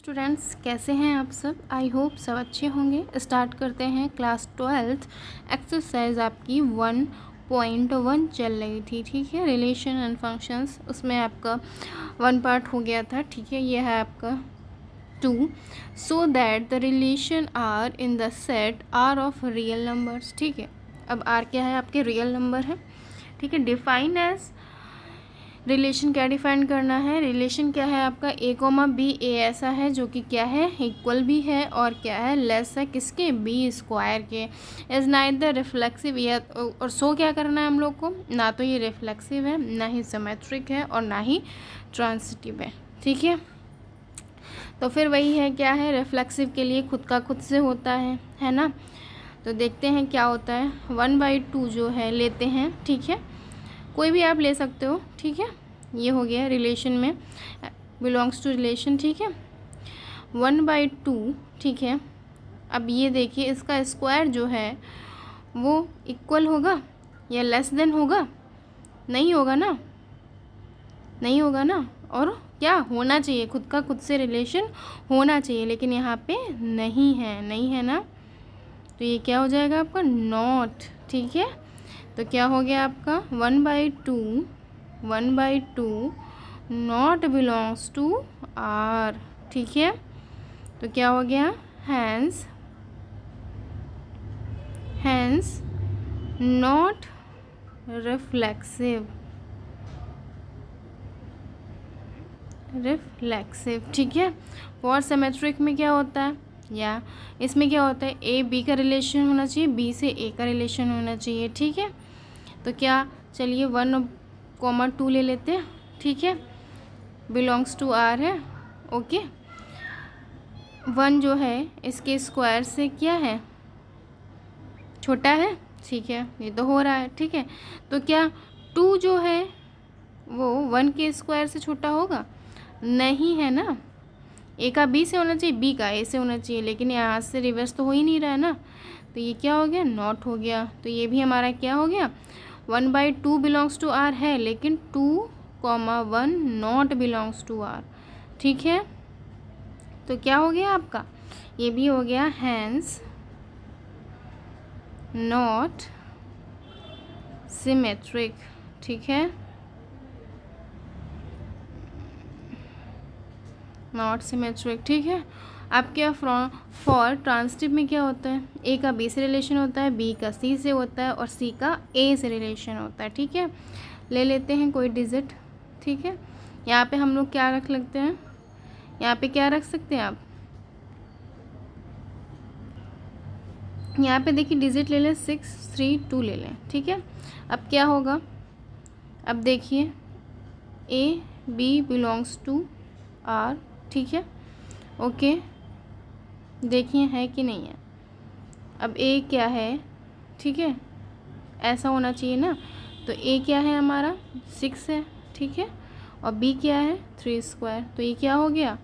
Students, कैसे हैं आप सब। आई होप सब अच्छे होंगे। स्टार्ट करते हैं। क्लास 12th एक्सरसाइज आपकी 1.1 चल रही थी, ठीक है। रिलेशन एंड फंक्शंस, उसमें आपका 1 पार्ट हो गया था, ठीक है। ये है आपका 2 so that the relation R in the set R of real numbers, ठीक है। अब आर क्या है, आपके रियल नंबर है, ठीक है। डिफाइन एज, रिलेशन क्या डिफाइन करना है। रिलेशन क्या है आपका, ए कोमा बी। ए ऐसा है जो कि क्या है, इक्वल भी है और क्या है, लेस है किसके, बी स्क्वायर के। इज नाइदर रिफ्लेक्सिव, या और सो क्या करना है हम लोग को, ना तो ये रिफ्लेक्सिव है, ना ही सिमेट्रिक है और ना ही ट्रांसिटिव है, ठीक है। तो फिर वही है, क्या है, रिफ्लेक्सिव के लिए खुद का खुद से होता है ना। तो देखते हैं क्या होता है। 1/2 जो है लेते हैं, ठीक है। कोई भी आप ले सकते हो, ठीक है। ये हो गया रिलेशन में, बिलोंग्स टू रिलेशन, ठीक है। 1/2, ठीक है। अब ये देखिए, इसका स्क्वायर जो है वो इक्वल होगा या लेस देन होगा, नहीं होगा ना, नहीं होगा ना। और क्या होना चाहिए, खुद का खुद से रिलेशन होना चाहिए, लेकिन यहाँ पे नहीं है, नहीं है ना। तो ये क्या हो जाएगा आपका, नॉट, ठीक है। तो क्या हो गया आपका 1/2 नॉट बिलोंग्स टू आर, ठीक है। तो क्या हो गया, हैंस नॉट रिफ्लेक्सिव, ठीक है। फॉर सिमेट्रिक में क्या होता है, या इसमें क्या होता है, ए बी का रिलेशन होना चाहिए, बी से ए का रिलेशन होना चाहिए, ठीक है। तो क्या, चलिए 1,2 ले लेते हैं, ठीक है। बिलोंग्स टू आर है, ओके। 1 जो है इसके स्क्वायर से क्या है, छोटा है, ठीक है। ये तो हो रहा है, ठीक है। तो क्या 2 जो है वो 1 के स्क्वायर से छोटा होगा, नहीं है ना। ए का बी से होना चाहिए, बी का ए से होना चाहिए, लेकिन यहाँ से रिवर्स तो हो ही नहीं रहा है ना। तो ये क्या हो गया, नॉट हो गया। तो ये भी हमारा क्या हो गया, 1/2 बिलोंग्स टू आर है, लेकिन 2,1 नॉट बिलोंग्स टू आर, ठीक है। तो क्या हो गया आपका, ये भी हो गया, हैंस नॉट सिमेट्रिक, ठीक है। नॉट सिमेट्रिक, ठीक है। अब क्या, फॉर ट्रांसिटिव में क्या होता है, ए का बी से रिलेशन होता है, बी का सी से होता है और सी का ए से रिलेशन होता है, ठीक है। ले लेते हैं कोई डिजिट, ठीक है। यहाँ पे हम लोग क्या रख लेते हैं, यहाँ पे क्या रख सकते हैं आप, यहाँ पे देखिए डिजिट ले लें, 6, 3, 2 ले लें, ठीक है। अब क्या होगा, अब देखिए a b belongs to R, ठीक है, ओके। देखिए है कि नहीं है। अब ए क्या है, ठीक है, ऐसा होना चाहिए ना। तो ए क्या है हमारा, 6 है, ठीक है। और बी क्या है, 3 स्क्वायर। तो ये क्या हो गया,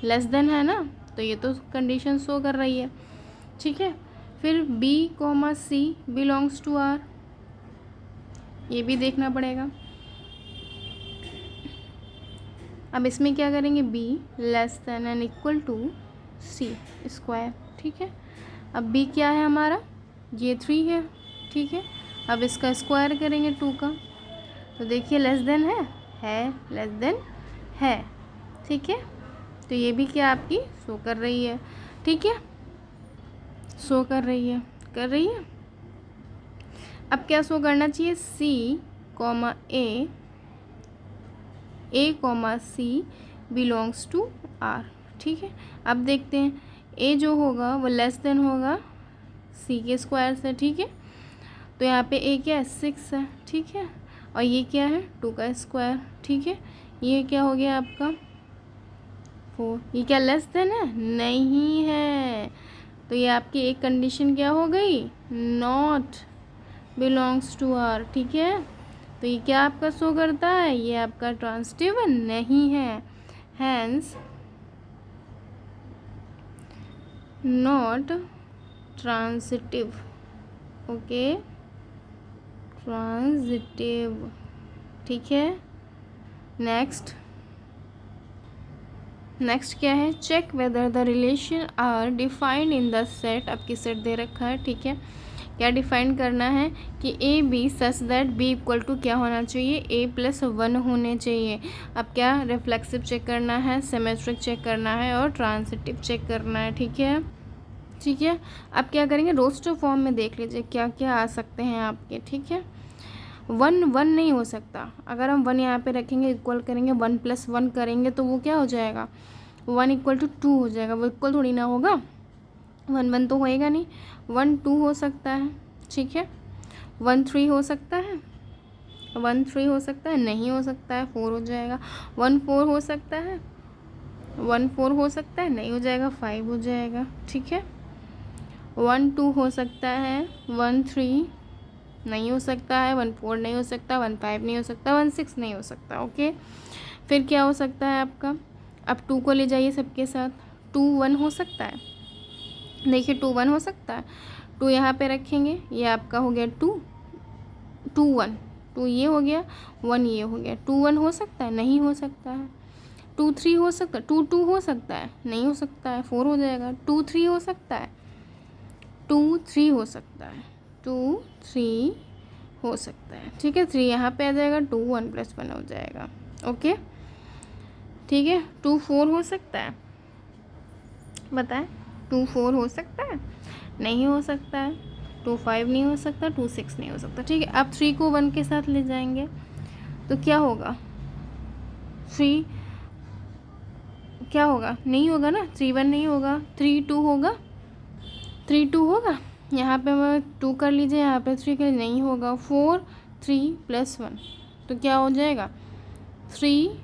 लेस देन है ना। तो ये तो कंडीशन शो कर रही है, ठीक है। फिर b comma c belongs to R, ये भी देखना पड़ेगा। अब इसमें क्या करेंगे, b less than and equal to c square, ठीक है। अब बी क्या है हमारा, ये 3 है, ठीक है। अब इसका स्क्वायर करेंगे 2 का, तो देखिए लेस देन है लेस देन है, ठीक है। तो ये भी क्या आपकी शो कर रही है, ठीक है, शो कर रही है। अब क्या शो करना चाहिए, C comma A comma C belongs to R, ठीक है। अब देखते हैं, ए जो होगा वो लेस देन होगा सी के स्क्वायर से, ठीक है। तो यहाँ पे ए क्या है, 6 है, ठीक है। और ये क्या है, 2 का स्क्वायर, ठीक है। ये क्या हो गया आपका 4। ये क्या लेस देन है, नहीं है। तो ये आपकी एक कंडीशन क्या हो गई, नॉट बिलोंग्स टू आर, ठीक है। तो ये क्या आपका शो करता है, ये आपका ट्रांसिटिव नहीं है, hence not transitive, okay, transitive, ठीक है। नेक्स्ट नेक्स्ट क्या है, check whether the relation R defined in the set. आपकी सेट दे रखा है, ठीक है। क्या डिफाइन करना है कि a b such that b equal to क्या होना चाहिए, ए प्लस 1 होने चाहिए। अब क्या रिफ्लेक्सिव चेक करना है, सिमेट्रिक चेक करना है और ट्रांजिटिव चेक करना है, ठीक है। ठीक है, अब क्या करेंगे, रोस्टर फॉर्म में देख लीजिए क्या क्या आ सकते हैं आपके, ठीक है। 1 नहीं हो सकता, अगर हम 1 यहाँ पे रखेंगे, इक्वल करेंगे, 1 + 1 करेंगे तो वो क्या हो जाएगा, 1 = 2 हो जाएगा। वो इक्वल थोड़ी ना होगा, 1 तो होएगा नहीं। 1 2 हो सकता है, ठीक है। 1 3 हो सकता है, 1 3 हो सकता है, नहीं हो सकता है, 4 हो जाएगा। 1 4 हो सकता है, 1 4 हो सकता है, नहीं हो जाएगा, 5 हो जाएगा, ठीक है। 1 2 हो सकता है, 1 3 नहीं हो सकता है, 1 4 नहीं हो सकता, 1 5 नहीं हो सकता, 1 6 नहीं हो सकता, ओके। फिर क्या हो सकता है आपका, अब 2 को ले जाइए सबके साथ, 2 1 हो सकता है, देखिए 2 1 हो सकता है। 2 यहाँ पे रखेंगे, ये आपका हो गया 2 2 1, 2 ये हो गया, 1 ये हो गया। 2 1 हो सकता है, नहीं हो सकता है। 2 3 हो सकता है, 2 2 हो सकता है, नहीं हो सकता है, 4 हो जाएगा। 2 3 हो सकता है, 2 3 हो सकता है, 2 3 हो सकता है, ठीक है। 3 यहाँ पे आ जाएगा, 2 1 + 1 हो जाएगा, ओके, ठीक है। 2 4 हो सकता है, बताएं, 2 4 हो सकता है, नहीं हो सकता है। 2 5 नहीं हो सकता, 2 6 नहीं हो सकता, ठीक है। अब 3 को 1 के साथ ले जाएंगे तो क्या होगा, 3 क्या होगा, नहीं होगा ना, 3 1 नहीं होगा, 3 2 होगा, 3 2 होगा। यहाँ पे मैं 2 कर लीजिए, यहाँ पे 3 कर, नहीं होगा। 4 3 + 1 तो क्या हो जाएगा, 3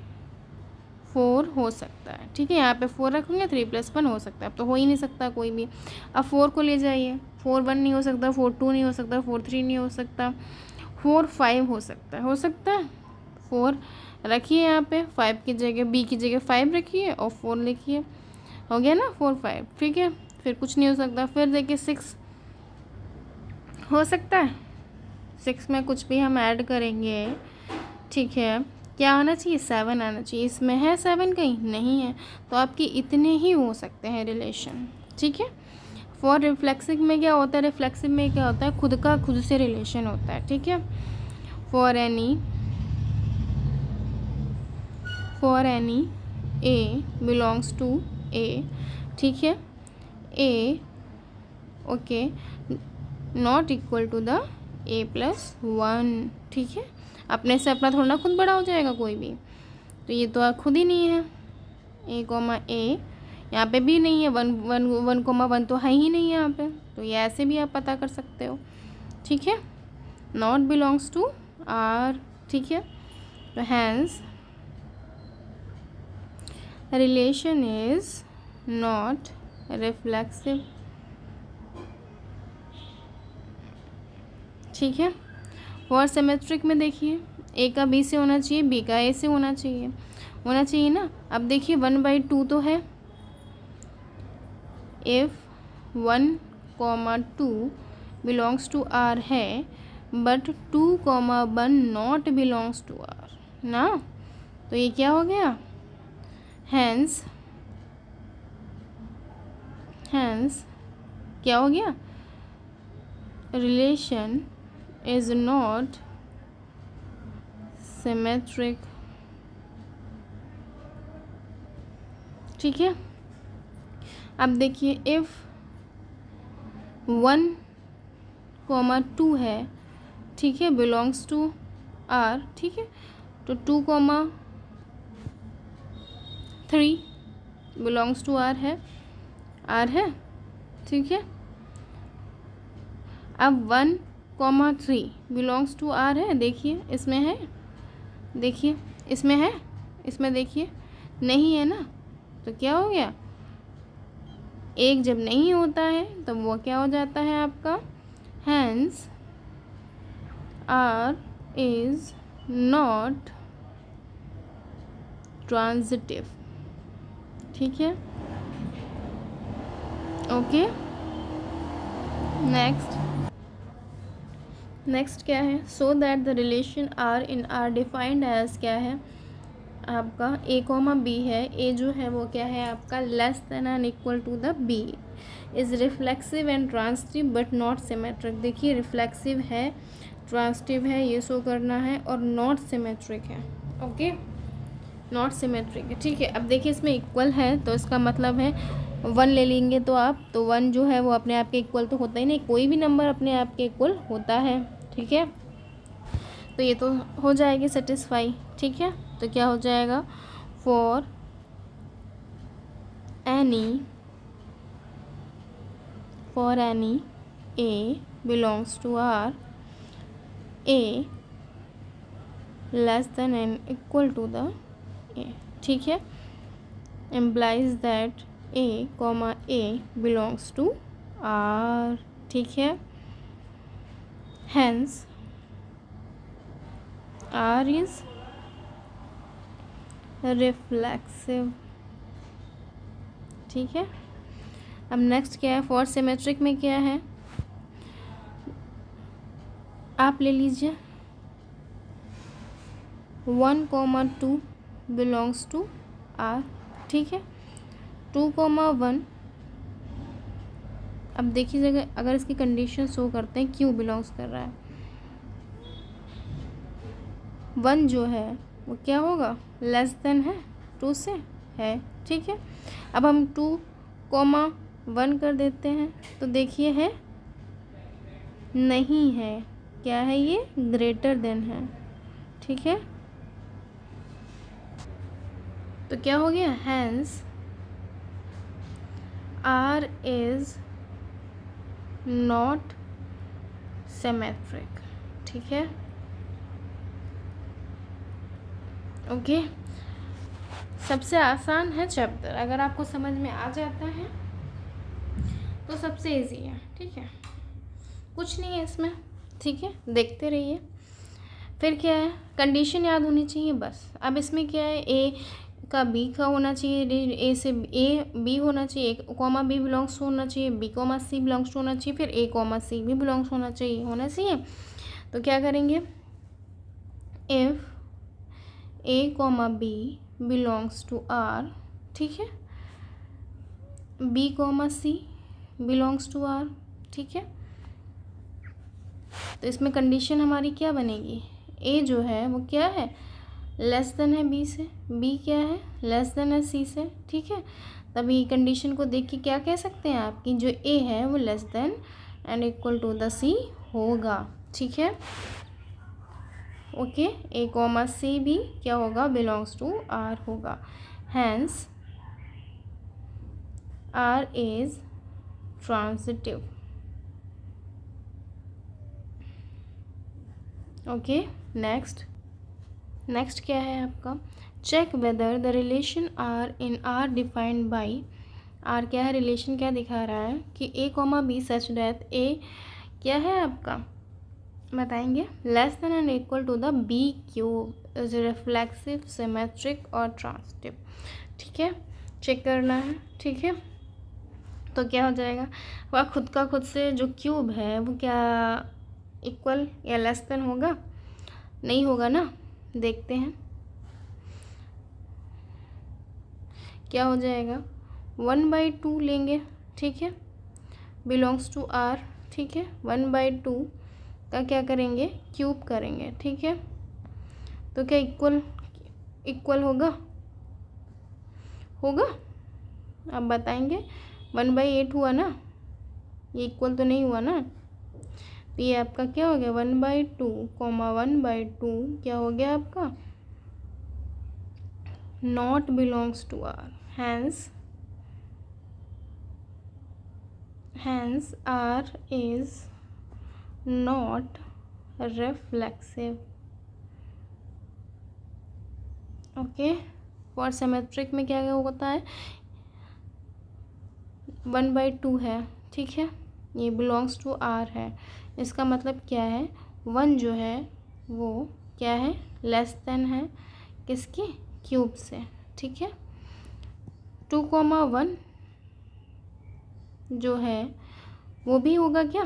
4 हो सकता है, ठीक है। यहाँ पे 4 रखेंगे, 3 + 1 हो सकता है, अब तो हो ही नहीं सकता कोई भी। अब 4 को ले जाइए, 4 1 नहीं हो सकता, 4 2 नहीं हो सकता, 4 3 नहीं हो सकता, 4 5 हो सकता है, हो सकता है। 4 रखिए यहाँ पे, 5 की जगह, बी की जगह 5 रखिए और 4 लिखिए, हो गया ना 4 5, ठीक है। फिर कुछ नहीं हो सकता। फिर देखिए 6 हो सकता है, 6 में कुछ भी हम ऐड करेंगे, ठीक है। क्या आना चाहिए, 7 आना चाहिए। इसमें है 7 कहीं, नहीं है, तो आपके इतने ही हो सकते हैं रिलेशन, ठीक है। फॉर रिफ्लेक्सिव में क्या होता है, रिफ्लेक्सिव में क्या होता है, खुद का खुद से रिलेशन होता है, ठीक है। For any A belongs to A, ठीक है, A okay not equal to the A + 1, ठीक है। अपने से अपना थोड़ा ना खुद बड़ा हो जाएगा कोई भी, तो ये तो खुद ही नहीं है। A, यहाँ पे भी नहीं है, 1 तो है ही नहीं यहाँ पे, तो ये ऐसे भी आप पता कर सकते हो, ठीक है। नॉट बिलोंग्स टू आर, ठीक है। तो hence relation is not reflexive, ठीक है। फॉर सिमेट्रिक में देखिए, ए का बी से होना चाहिए, बी का ए से होना चाहिए ना। अब देखिए 1/2 तो है, इफ़ 1, 2 बिलोंग्स टू आर है, but 2, 1 not belongs to R ना, तो ये क्या हो गया, हैंस क्या हो गया, रिलेशन इज नॉट सिमेट्रिक, ठीक है। अब देखिए इफ़ 1, 2 है, ठीक है, बिलोंग्स टू आर, ठीक है, तो 2, 3 बिलोंग्स टू आर है, ठीक है। अब 1, 3 बिलोंग्स टू आर है, देखिए इसमें है, देखिए इसमें है, इसमें देखिए नहीं है ना, तो क्या हो गया, एक जब नहीं होता है तो वो क्या हो जाता है आपका, hence R is not transitive, ठीक है, ओके। नेक्स्ट क्या है, so that the relation R in R defined as क्या है, आपका a कॉमा बी है, a जो है वो क्या है आपका less than and equal to the b, is reflexive and transitive but not symmetric. देखिए रिफ्लेक्सिव है, ट्रांसिटिव है, ये शो करना है, और नॉट सिमेट्रिक है। ओके, नॉट सिमेट्रिक है, ठीक है। अब देखिए इसमें इक्वल है तो इसका मतलब है 1 ले लेंगे तो आप, तो 1 जो है वो अपने आप के इक्वल तो होता ही नहीं, कोई भी नंबर अपने आप के इक्वल होता है, ठीक है। तो ये तो हो जाएगी सेटिस्फाई, ठीक है। तो क्या हो जाएगा, for any A belongs to R, a less than and equal to the a, ठीक है, implies that a comma a belongs to R, ठीक है। hence R is reflexive, ठीक है। अब नेक्स्ट क्या है, फॉर सिमेट्रिक में क्या है, आप ले लीजिए 1,2 बिलोंग्स टू R, ठीक है। 2,1, अब देखिए अगर इसकी कंडीशन शो करते हैं क्यों बिलोंग्स कर रहा है, 1 जो है वो क्या होगा, लेस देन है 2 से, है, ठीक है। अब हम 2,1 कर देते हैं तो देखिए है नहीं है, क्या है ये, ग्रेटर देन है, ठीक है। तो क्या हो गया, hence R is not symmetric, ठीक है। ओके, सबसे आसान है चैप्टर, अगर आपको समझ में आ जाता है तो सबसे इजी है, ठीक है, कुछ नहीं है इसमें, ठीक है, देखते रहिए। फिर क्या है, कंडीशन याद होनी चाहिए बस। अब इसमें क्या है, ए का बी का होना चाहिए, ए से ए बी होना चाहिए, ए कॉमा बी बिलोंग्स होना चाहिए, बी कॉमा सी बिलोंग्स होना चाहिए, फिर ए कॉमा सी भी बिलोंग्स होना चाहिए। तो क्या करेंगे, if a comma B belongs to R, ठीक है, B comma C belongs to R, ठीक है। तो इसमें कंडीशन हमारी क्या बनेगी, ए जो है वो क्या है, लेस देन है बी से, बी क्या है, लेस देन है सी से, ठीक है। तभी कंडीशन को देख के क्या कह सकते हैं आप कि जो ए है वो less than and equal to the C होगा, ठीक है। ओके, ए कॉमा सी भी क्या होगा, बिलोंग्स टू आर होगा, hence R is transitive. Okay, next क्या है आपका, check whether the relation R in R defined by, R क्या है, रिलेशन क्या दिखा रहा है कि a comma b such that a क्या है आपका, बताएंगे, less than and equal to the b cube is reflexive, symmetric और ट्रांसिटिव, ठीक है, चेक करना है, ठीक है। तो क्या हो जाएगा, वह खुद का खुद से जो क्यूब है वो क्या इक्वल या लेस देन होगा, नहीं होगा ना, देखते हैं क्या हो जाएगा, 1/2 लेंगे, ठीक है, बिलोंग्स टू आर, ठीक है, 1/2 का क्या करेंगे, क्यूब करेंगे, ठीक है। तो क्या इक्वल होगा आप बताएंगे, 1/8 हुआ ना, ये इक्वल तो नहीं हुआ ना, तो ये आपका क्या हो गया, 1/2 1/2 क्या हो गया आपका, not belongs to R, hence R is not reflexive. Okay, for symmetric में क्या होता है, 1/2 है, ठीक है, ये बिलोंग्स टू आर है, इसका मतलब क्या है, 1 जो है वो क्या है, लेस देन है किसके, क्यूब से, ठीक है। 2,1 जो है वो भी होगा क्या,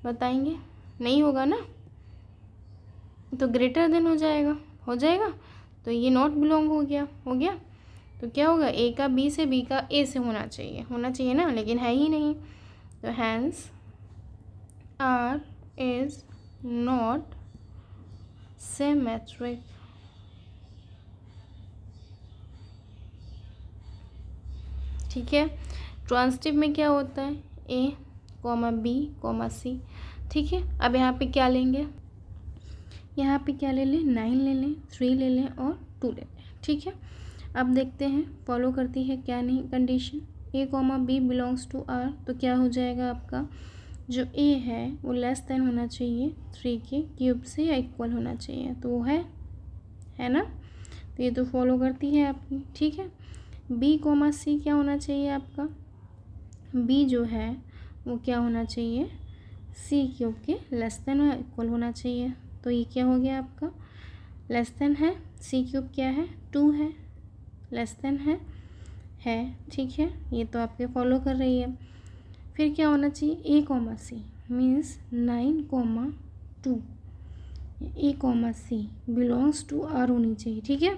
बताएंगे, नहीं होगा ना, तो ग्रेटर देन हो जाएगा, तो ये नॉट बिलोंग हो गया तो क्या होगा, ए का बी से, बी का ए से होना चाहिए ना, लेकिन है ही नहीं। तो hence R is not symmetric. ठीक है, ट्रांसिटिव में क्या होता है, ए कॉमा बी कॉमा सी। ठीक है, अब यहाँ पे क्या लेंगे, यहाँ पे क्या ले लें, 9 ले लें, 3 ले लें और 2 ले लें। ठीक है, अब देखते हैं फॉलो करती है क्या नहीं condition. A comma B belongs to R, तो क्या हो जाएगा आपका, जो ए है वो लेस देन होना चाहिए 3 के क्यूब से या इक्वल होना चाहिए, तो वो है ना, तो ये तो फॉलो करती है आपकी। ठीक है, बी कॉमा सी क्या होना चाहिए आपका, बी जो है वो क्या होना चाहिए, सी क्यूब के लेस देन या इक्वल होना चाहिए, तो ये क्या हो गया आपका, लेस देन है, सी क्यूब क्या है 2 है, लेस देन है। ठीक है, ये तो आपके फॉलो कर रही है। फिर क्या होना चाहिए, A comma C means 9,2, A comma C belongs to R होनी चाहिए। ठीक है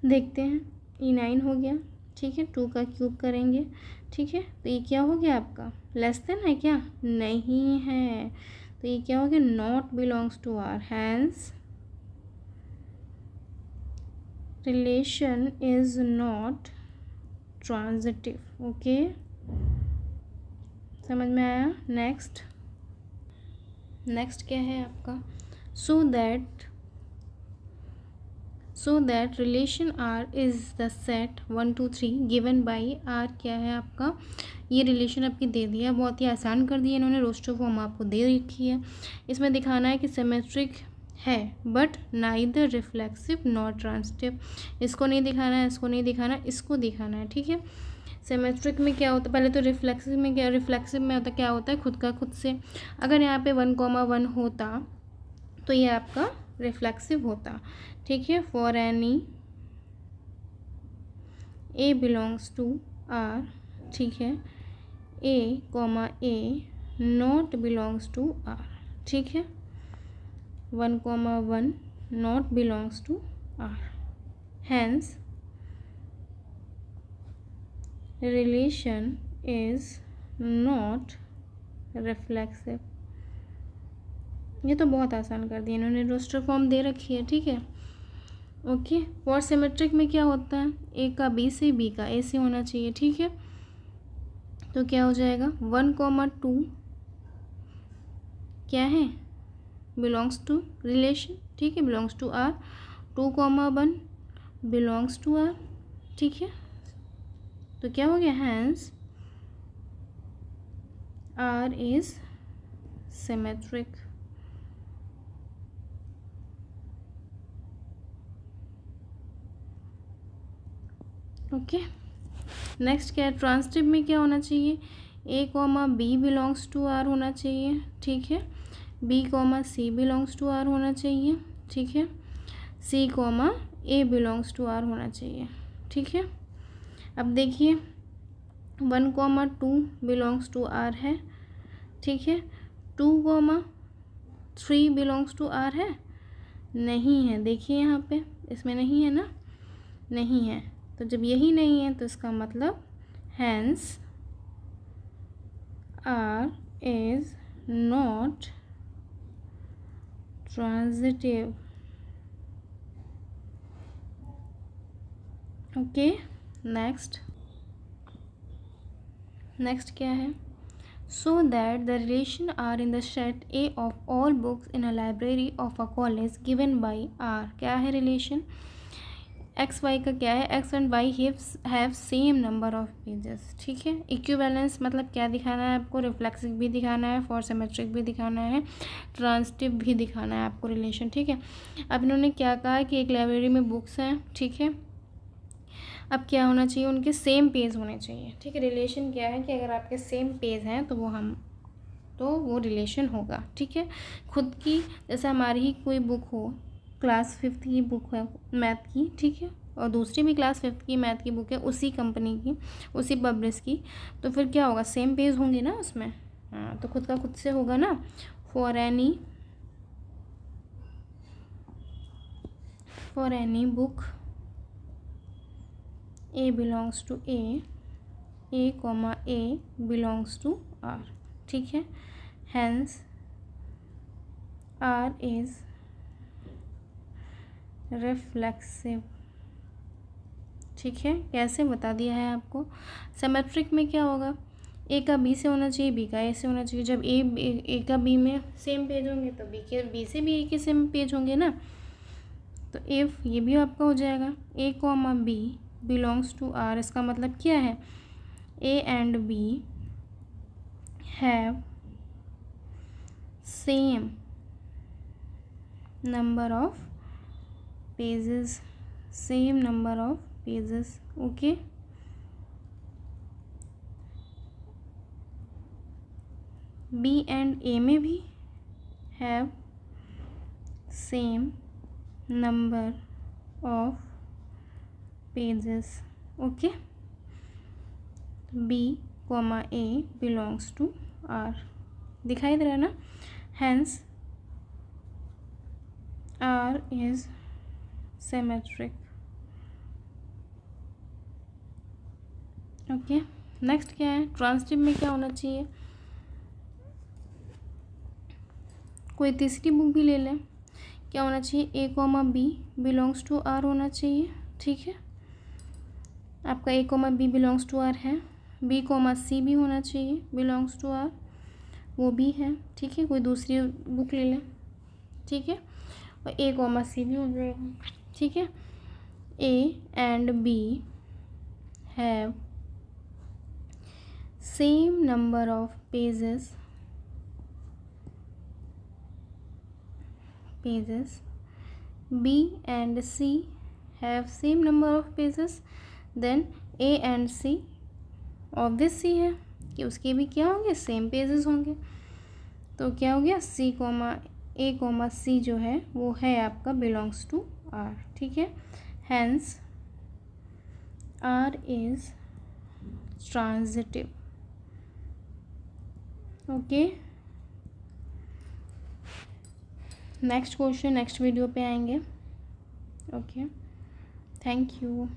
देखते हैं, ये 9 हो गया। ठीक है, 2 का क्यूब करेंगे। ठीक है, तो ये क्या हो गया आपका, लेस देन है क्या, नहीं है, तो ये क्या हो गया, not belongs to R, hence relation is not transitive. Okay, समझ में आया। नेक्स्ट क्या है आपका, so that relation R is the set 1 2 3 given by R. क्या है आपका, ये रिलेशन आपकी दे दिया, बहुत ही आसान कर दिया इन्होंने, रोस्टर फॉर्म आपको दे रखी है। इसमें दिखाना है कि सिमेट्रिक है but neither reflexive not transitive. इसको नहीं दिखाना है, इसको नहीं दिखाना है, इसको दिखाना है। ठीक है, सिमेट्रिक में क्या होता है, पहले तो रिफ्लेक्सिव में क्या होता है, खुद का खुद से। अगर यहाँ पे 1,1 होता तो ये आपका रिफ्लेक्सिव होता। ठीक है, for any A belongs to R. ठीक है, ए comma A not belongs to R. ठीक है, 1,1 not belongs to R, hence relation is not reflexive. ये तो बहुत आसान कर दिया इन्होंने, रोस्टर फॉर्म दे रखी है। ठीक है, ओके। फॉर सिमेट्रिक में क्या होता है, ए का बी से, बी का ए से होना चाहिए। ठीक है, तो क्या हो जाएगा, 1,2 क्या है, बिलोंग्स टू रिलेशन। ठीक है, belongs to R. 2,1 belongs to R. ठीक है, तो क्या हो गया, hence R is symmetric. Okay, next क्या है, ट्रांसिटिव में क्या होना चाहिए, A comma B belongs to R होना चाहिए। ठीक है, B comma C belongs to R होना चाहिए। ठीक है, C comma A belongs to R होना चाहिए। ठीक है, अब देखिए 1,2 बिलोंग्स टू आर है। ठीक है, 2,3 बिलोंग्स टू आर है, नहीं है, देखिए यहाँ पे इसमें नहीं है ना, नहीं है, तो जब यही नहीं है तो इसका मतलब hence R is not transitive. Okay, next क्या है, so that the relation R in the set A of all books in a library of a college given by R. क्या है रिलेशन, एक्स वाई का क्या है, x and y have same number of pages. ठीक है, equivalence मतलब क्या दिखाना है आपको, रिफ्लेक्सिव भी दिखाना है, फॉर सिमेट्रिक भी दिखाना है, ट्रांसिटिव भी दिखाना है आपको रिलेशन। ठीक है, अब इन्होंने क्या कहा कि एक लाइब्रेरी में बुक्स हैं। ठीक है, अब क्या होना चाहिए, उनके सेम पेज होने चाहिए। ठीक है, रिलेशन क्या है कि अगर आपके सेम पेज हैं तो वो रिलेशन होगा। ठीक है, खुद की जैसे हमारी ही कोई बुक हो, क्लास 5th की बुक है मैथ की। ठीक है, और दूसरी भी क्लास 5th की मैथ की बुक है, उसी कंपनी की, उसी पब्लिश की, तो फिर क्या होगा, सेम पेज होंगे ना उसमें। हाँ, तो खुद का खुद से होगा ना। For any for any book A belongs to A comma A belongs to R, ठीक है। hence R is reflexive, ठीक है। कैसे बता दिया है आपको। सिमेट्रिक में क्या होगा, ए का बी से होना चाहिए, बी का ए से होना चाहिए। जब ए का बी में सेम पेज होंगे तो बी से भी ए के सेम पेज होंगे ना। तो इफ़ ये भी आपका हो जाएगा A comma B belongs to R. इसका मतलब क्या है, A and B have same number of pages, same number of pages, okay. B and A में भी have same number of pages, okay. B comma A belongs to R, दिखाई दे रहा है ना। Hence R is symmetric, okay. Next क्या है, transitive में क्या होना चाहिए। कोई तीसरी बुक भी ले लें, क्या होना चाहिए, A comma B belongs to R होना चाहिए, ठीक है। आपका A comma B belongs to R है। बी कॉमा सी भी होना चाहिए बिलोंग्स टू आर, वो भी है, ठीक है। कोई दूसरी बुक ले लें, ठीक है, और ए कॉमा सी भी हो जाएगा, ठीक है। A and B have same number of pages, B and C have same number of pages, then A and C obvious सी है कि उसके भी क्या होंगे, सेम पेजेस होंगे। तो क्या हो गया, सी कॉमा ए कॉमा सी जो है वो है आपका बिलोंग्स टू आर, ठीक है। Hence R is transitive, okay. Next question next video पे आएंगे, ओके। Thank you.